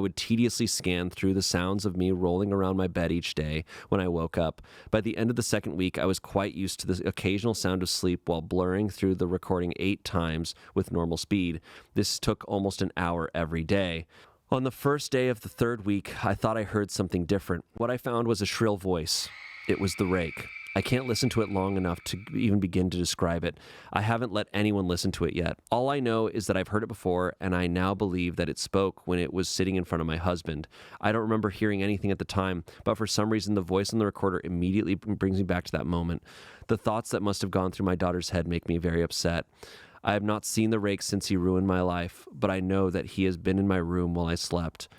would tediously scan through the sounds of me rolling around my bed each day when I woke up. By the end of the second week, I was quite used to the occasional sound of sleep while blurring through the recording 8 times with normal speed. This took almost an hour every day. On the first day of the third week, I thought I heard something different. What I found was a shrill voice. It was the Rake. I can't listen to it long enough to even begin to describe it. I haven't let anyone listen to it yet. All I know is that I've heard it before, and I now believe that it spoke when it was sitting in front of my husband. I don't remember hearing anything at the time, but for some reason the voice on the recorder immediately brings me back to that moment. The thoughts that must have gone through my daughter's head make me very upset. I have not seen the Rake since he ruined my life, but I know that he has been in my room while I slept.